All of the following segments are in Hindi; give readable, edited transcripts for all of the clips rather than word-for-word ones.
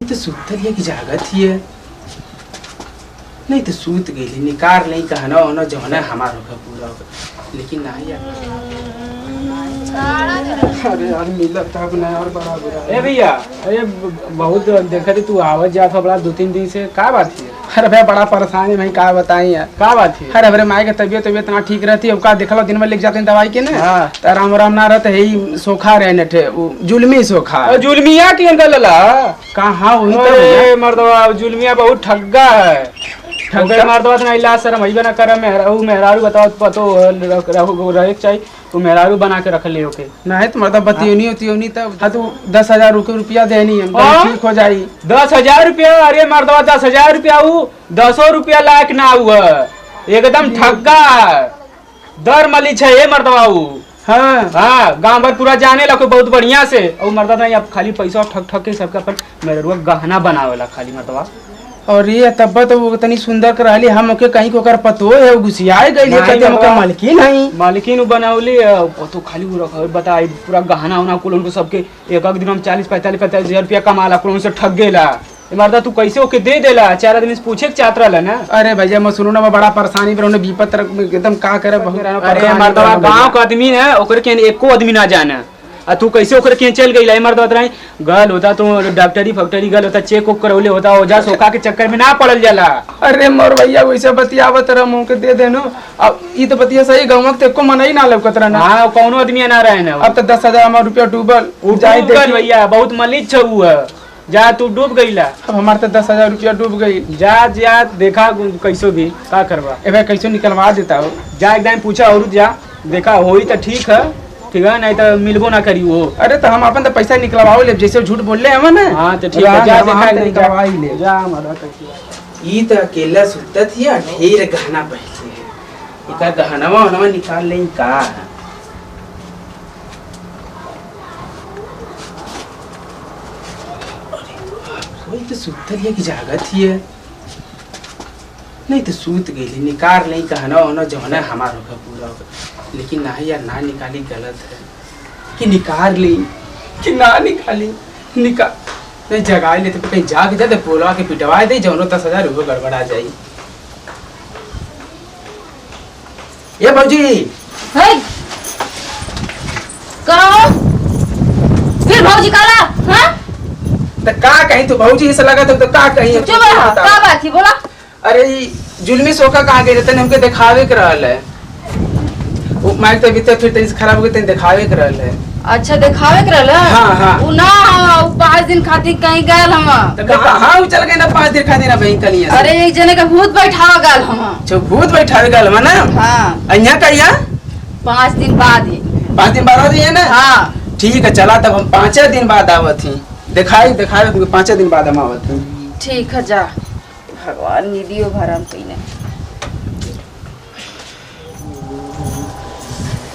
तो सुतल है कि जागत ही है। नहीं तो सूत गई निकार नहीं कहना होना जौना हमार होगा पूरा होगा लेकिन नहीं यार। अरे यार मिला था अपना और बड़ा बुरा। ए भैया अरे बहुत देखा थी तू आवाज जात हो बड़ा 2-3 दिन से का बात है? अरे भैया बड़ा परेशानी भाई का बताई यार। का बात है? अरे माई के तबियत ना ठीक रहती है का देखलो दिन में लिख जाते हैं दवाई के ना। हाँ। तो आराम आराम ना रहते है सोखा रहे नठे जुलमी सोखा। जुलमिया के अंदर लला कहाँ वही तो मर्दवा जुलमिया बहुत ठग्गा है। ठग्गा मर्दवा ना इलाज सर मई बना कर मेहरारू बताओ पतो रहे चाहिए तू मेहरारू बना के रख ले ओके नहीं तो मतलब बतियोनी होती तब तू 10,000 रुपया देनी है ठीक हो जाई। 10,000 रुपया? अरे मर्दवा 10,000 रुपया 10 रुपया लायक ना हुआ एकदम ठग्गा दर मली छे ये मर्दवा। हाँ हाँ गाँव भर पूरा जाने ला बहुत बढ़िया से और मर्दवा नहीं अब खाली पैसा ठग ठग के सबका अपन मेहरुआ गहना बनावेला खाली मर्दवा। और ये तब तो वो तनी सुंदर कर रही हम के कहीं को कर पतो है गुसियाए गई है कहते हमके मालकिन नहीं मालकिन बनौली तो खाली वो रखा बताई पूरा गहना उना कुल उनको सबके एक दिन हम 40-45 हजार रुपया कमाला कुल उनसे ठग गेला। मर्दा तू कैसे ओके दे देला 4 आदमी से पूछे के चाहत रहला ना। अरे भैया मैं सुनो ना मैं बड़ा परेशानी पर उन्हें विपत एकदम का करे बहुत। अरे मर्दा गांव का आदमी है ओकर के एको आदमी ना जाना तू कैसे ओकर के चल गई मर्द बताई गल होता तो डॉक्टरी फैक्टरी गल होता चेक उक करौले होता ओजा सोखा के चक्कर में ना पड़ल जाला। अरे मोर भैया वैसे बतियावत रह मुंह के दे देनो अब ई तो बतिया सही गांव के एको मनई ना लौकत रह ना। हां कोनो आदमी ना रहे ना अब तो 10,000 रुपया डूबल जाई देख भैया बहुत मलिक छऊ जा तू डूब गईला। अब हमार तो 10,000 रुपया डूब गई। जा देखा कैसो भी का करवा ए भाई कैसे निकलवा देता हो जा एकदम पूछा और जा देखा होई तो ठीक है नहीं तो मिलबो ना करी वो। अरे तो हम अपन तो पैसा निकलवाओ ले जैसे झूठ बोल ले हम ना। हां तो ठीक है जा देखा निकलवा ही ले जा हमारा कैसे ई तो अकेला सुतत ही ढेर गहना पहले है इका गहनावा वनवा निकाल ले का। वही तो सुतल है कि जागत ही है। नहीं तो सूत गई निकार नहीं कहना होना जौना हमार होगा पूरा होगा लेकिन ना यार ना निकाली गलत है कि निकाल ली कि ना निकाली निकाल नहीं जगा ले तो कहीं जाके जाते पोलवा के पिटवा दे जौनो 10,000 रुपये गड़बड़ा जाई। ये भौजी फिर भौजी काला हाँ? तो का कहीं तो भौजी ऐसा लगा तो का कहीं का बात थी बोला। अरे जुलमी सोखा कहाँ गए तने हमके दिखावे के रहल है वो माइक तो भीतर फिर तेज खराब हो गई तने दिखावे के रहल है। अच्छा दिखावे के रहल हां हां उ ना 5 दिन खातिर कहीं गए हम तो कहां चल गए ना 5 दिन खातिर ना बहन कलिया। अरे एक जने का भूत बैठावा गल हम जो भूत बैठावे गल हम ना। हां अइया कहिया 5 दिन बाद ही 5 दिन बाद ही है ना। हां ठीक है चला तब हम 5 दिन बाद आवत ही दिखावे तुमको 5 दिन बाद हम आवत ही। ठीक है जा भगवान निदियो भरम कइने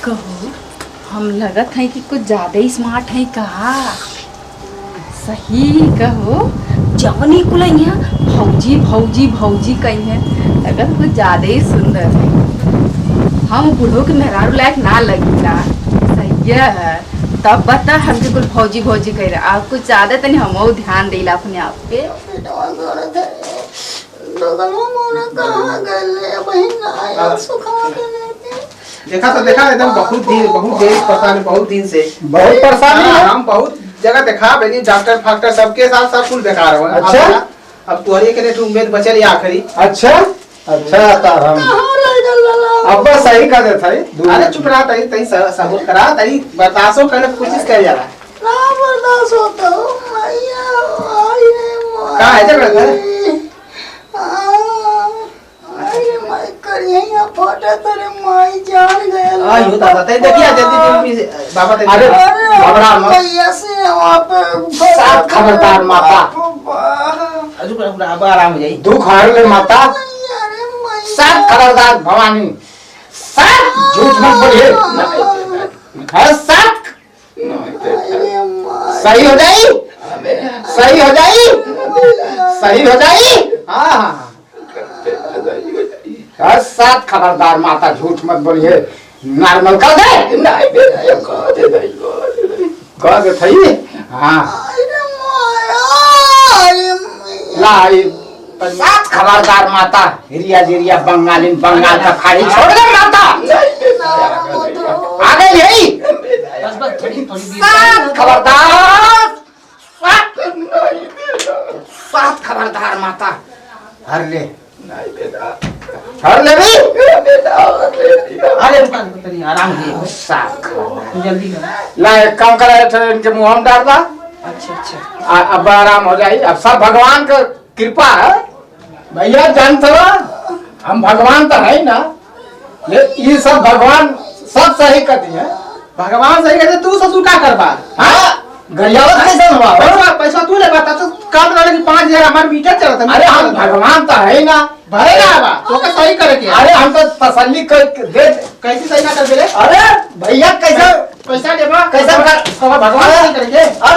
कहो हम लगत है कि कुछ ज्यादा ही स्मार्ट है का सही कहो जवनी कुलैया भौजी भौजी भौजी कही है लगत कुछ ज्यादा ही सुंदर है। हम बूढ़ों के मेहरारू लायक ना लगी ना सही है तब बता हमके कुछ भौजी भौजी कह रहे आप कुछ ज्यादा तनी हम ध्यान देला अपने आप पे। देखा एकदम बहुत देर परेशानी बहुत दिन से बहुत परेशानी हम बहुत जगह देखा बेनी डॉक्टर फैक्टर सबके साथ सब कुल देखा रहा हूं। अच्छा अब तोहरे के लिए उम्मीद बचल या आखिरी। अच्छा तार हम अब बस सही कर देता है। अरे चुप रहा तई तई सबूत करा तई बतासो करने की कोशिश कर जाला ना बर्दाश्त होता मैया आई रे का है जगह अरे मैं करिया फोटो तेरे माई जान गया आयो दादा तई देखिया जल्दी बाबा तई अरे बाबा मैया से वहां पे साथ खबरदार माता अजू पूरा आराम हो जाई दुख हार ले माता साथ खबरदार भवानी साथ झूठ मत बोलिए हर साथ सही हो जाई सही हो जाई सही हो जाई। हाँ हर साथ खबरदार माता झूठ मत बोलिए नॉर्मल कर दे कह दे थई। हाँ चला आई सात खबरदार माता हिरिया जिरिया बंगाली बंगाल का खाड़ी छोड़ दे माता आ गई यही सात खबरदार सात खबरदार माता हर ले हर ले भी अरे रुका आराम से सात खबरदार जल्दी कर। ला एक काम करा इनके मुंह में डाल दा अच्छा अब आराम हो जाए। अब सब भगवान का कृपा है भैया, जानते हो हम भगवान तो है ना, ये सब भगवान सब सही करती है। भगवान सही कहते तू ससुर का करबा हाँ गरियावत कैसे हुआ? पैसा तू ले बता तो काम वाले की 5000 हमारे मीटर चलता है। अरे हम भगवान तो है ना, भरेगा बा तो का सही करे के। अरे हम तो तसल्ली कर दे। कैसे सही ना कर बेले? अरे भैया कैसे पैसा देबा कैसे सब भगवान सही करेंगे। और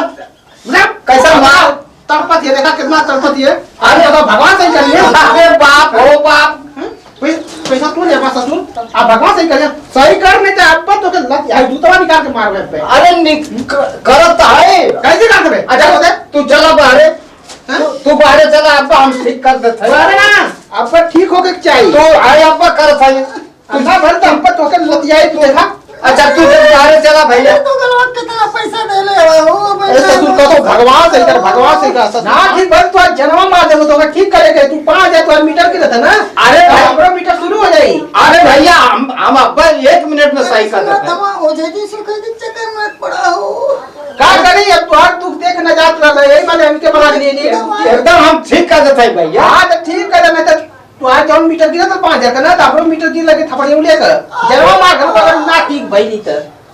मतलब कैसा मार तड़पत है, देखा कितना तड़पत है। अरे तो भगवान सही करेंगे। अरे बाप हो बाप, पैसा तू ले बा ससुर, अब भगवान सही करेंगे। सही कर नहीं तो अब तो लत आई जूता निकाल के मार पे। अरे करत है कैसे कर देबे? अच्छा तू चला बाहरे, तू बाहरे चला, अब हम ठीक कर देते हैं। अरे ना अब ठीक होके चाहिए। तो आए अब कर था अच्छा भर तो हम पर तो के लतियाई तू देखा। अच्छा तू जब बाहरे चला भैया तो गलवा कितना पैसा दे ले हो अरे ससुर का तो भगवान सही कर, भगवान सही कर ना। ठीक बस तो जन्म मार देबो तो ठीक करेगे। तू 5000 तो मीटर के रहता ना। अरे हमरो मीटर शुरू हो जाई। अरे भैया हम अब 1 मिनट में सही कर देते हैं। दवा हो जाएगी सुखे के चक्कर में पड़ा हो। का करी अब तो हर दुख देख न जात रहा यही माने हमके बना लिए जी। एकदम हम ठीक कर देते हैं भैया। हां तो ठीक कर देना। तो तू आज जौन मीटर गिरा तो 5000 का ना तो हमरो मीटर गिर लगे थपड़ियों लेकर जन्म मार घर पर ना ठीक भइली त।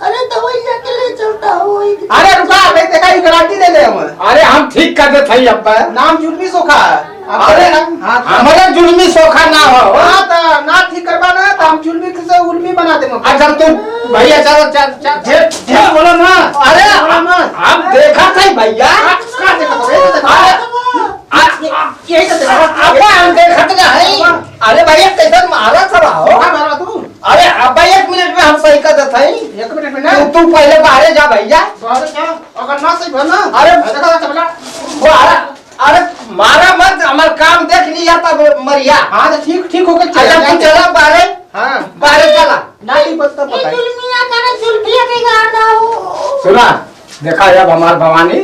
अरे दवाइया के लिए चलता हो। अरे रुका भाई देखा ये गारंटी दे ले हम। अरे हम ठीक कर देते हैं अब। नाम जुलमी सोखा। अरे हां हमारा जुल्मी सोखा ना हो। हां तो ना ठीक करबा ना तो हम जुलमी से उल्मी बना देंगे। अच्छा तू भैया चलो चल ढेर बोलो ना। अरे बोलो मत। हम देखा थे भैया। का देखा तो यही तो देखा। अब हम देखत ना है। अरे भैया कैसे मारा सब हो? का मारा तू? अरे अब 1 मिनट में हम सही कर देते हैं। 1 मिनट में ना तू पहले बाहर जा भैया। बाहर क्या अगर ना सही भरना। अरे देखा चपला वो अरे मारा मत, हमारा काम देख लिया तब मरिया। हां तो ठीक होके अच्छा तू चला बाहर, हां बाहर चला। ना ठीक बता पता है। जुल्मिया करे जुल्फिया के गाड़ा हो। सुना देखा अब हमार भवानी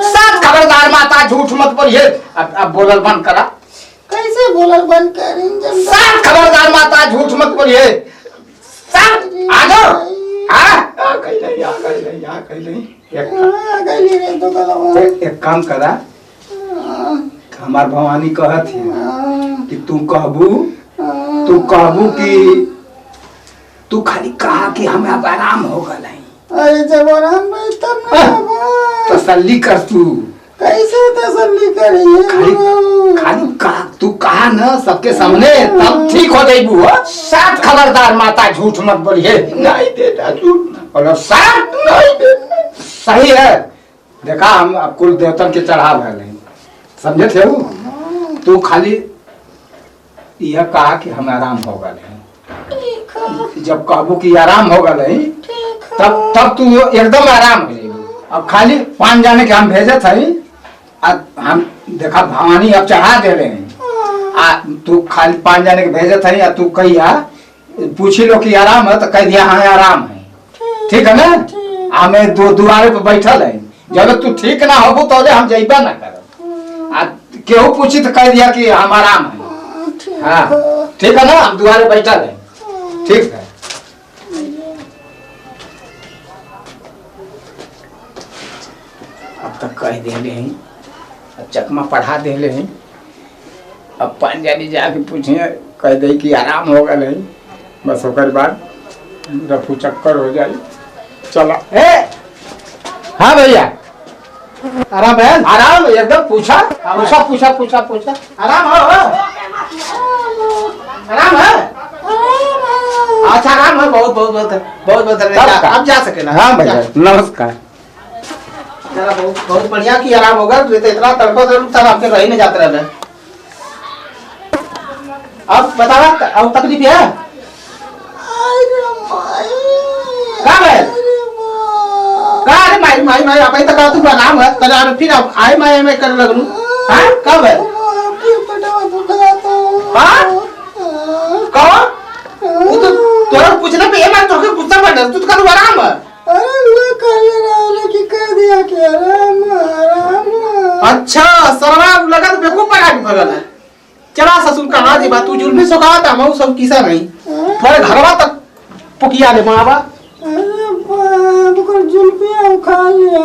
सब खबरदार माता झूठ मत बोलिए। अब बोलल बंद करा। कैसे बोलल बंद करें जब सब खबरदार माता झूठ मत बोलिए। सब आ जाओ। हाँ आ गई रे तो गलवा। एक काम करा, हमार भवानी कहत है कि तू कहबू कि तू खाली कहा कि हमें अब आराम हो गए। अरे जब आराम भाई तब ना बाबा। तसल्ली कर तू। कैसे तसल्ली करेंगे? खाली कहा तू कहा ना सबके सामने तब ठीक हो जाएगी। साथ खबरदार माता झूठ मत बोलिए। नहीं देता झूठ। बोलो साथ नहीं देता। सही है। देखा हम अब कुल देवतन के चढ़ाव है, समझे थे वो? तू खाली यह कहा कि हम आराम हो गए। जब कहबू कि आराम हो गए तब तू एकदम आराम हो जाएगी। अब खाली 5 जाने के हम भेजे थे। हम देखा भवानी अब चढ़ा दे रहे हैं। तू खाली 5 जाने के भेजे थे। तू कहिया पूछी लो कि आराम है तो कह दिया हाँ आराम है। ठीक है ना? हमें दुआरे पे बैठल है। जब तू ठीक ना होबू तो हम जइबा ना करब। केहू पूछी तो कह दिया कि हम आराम है। हाँ ठीक है ना? हम दुआरे बैठल है। ठीक है। अब तक कह दे हैं, चकमा पढ़ा दे हैं। अब 5 जानी जाके पूछिए कह दे कि आराम हो गए। बस होकर बाद रफू चक्कर हो जाए। चला हाँ भैया आराम है। आराम एकदम। पूछा पूछा आराम हो आराम है। अच्छा आराम है। बहुत अब जा सके ना। हाँ भैया नमस्कार। जरा बहुत बढ़िया की आराम होगा। तो इतना तड़पा तब आपके रही नहीं जाते रहे। अब बतावा अब तकलीफ है का है? माई आप तक तू आराम है। फिर अब आई मैं कर लगनू। हाँ कब है? तो के गुस्सा बढ़ तू तो कर आराम है। अरे वो कह रहा कि कह दिया कि आराम आराम। अच्छा सरवा लगा तो बेवकूफ बना के भगल है। चला ससुर कहाँ जी बात तू जुल्मी सोका था मैं सब किसा नहीं थोड़े घरवा तक पुकिया ले मावा। अरे बाप को जुल्फिया खा लिया।